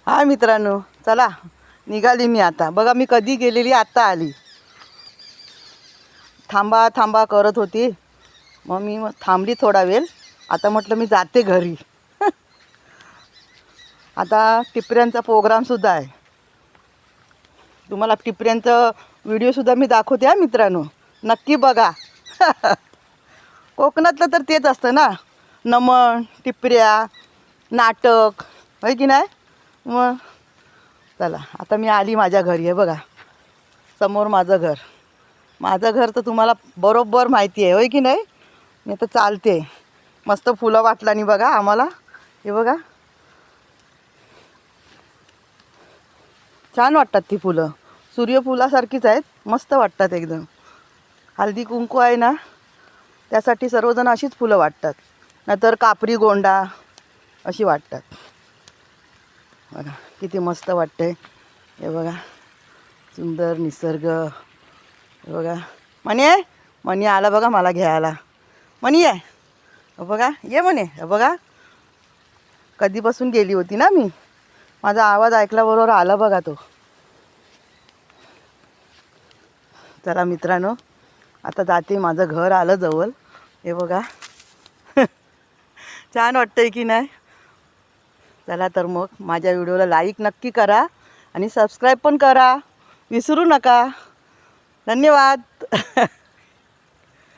हाय मित्रांनो, चला निघाली मी आता. बघा मी कधी गेलेली आता आली. थांबा थांबा करत होती, मग मी थांबली थोडा वेळ. आता म्हटलं मी जाते घरी. आता टिपऱ्यांचा प्रोग्रामसुद्धा आहे. तुम्हाला टिपऱ्यांचं व्हिडिओसुद्धा मी दाखवते हा मित्रांनो, नक्की बघा. कोकणातलं तर तेच असतं ना, नमन टिपऱ्या नाटक, होय की नाही. मग चला आता मी आली माझ्या घरी. आहे बघा समोर माझं घर. माझं घर तर तुम्हाला बरोबर माहिती आहे, होय की नाही. मी आता चालते. मस्त फुलं वाटलानी बघा आम्हाला. हे बघा छान वाटतात ती फुलं, सूर्यफुलासारखीच आहेत, मस्त वाटतात एकदम. हळदी कुंकू आहे ना, त्यासाठी सर्वजण अशीच फुलं वाटतात, नाहीतर कापरी गोंडा अशी वाटतात. बघा किती मस्त वाटतंय. हे बघा सुंदर निसर्ग. हे बघा म्हणे म्हणे आला बघा मला घ्यायला. म्हणे ये, बघा ये म्हणे. बघा कधीपासून गेली होती ना मी, माझा आवाज ऐकल्याबरोबर आला बघा तो. चला मित्रांनो आता जाते, माझं घर आलं जवळ. हे बघा छान वाटतंय की नाही. चला तर मग माझ्या व्हिडिओला लाईक नक्की करा आणि सबस्क्राईब पण करा, विसरू नका. धन्यवाद.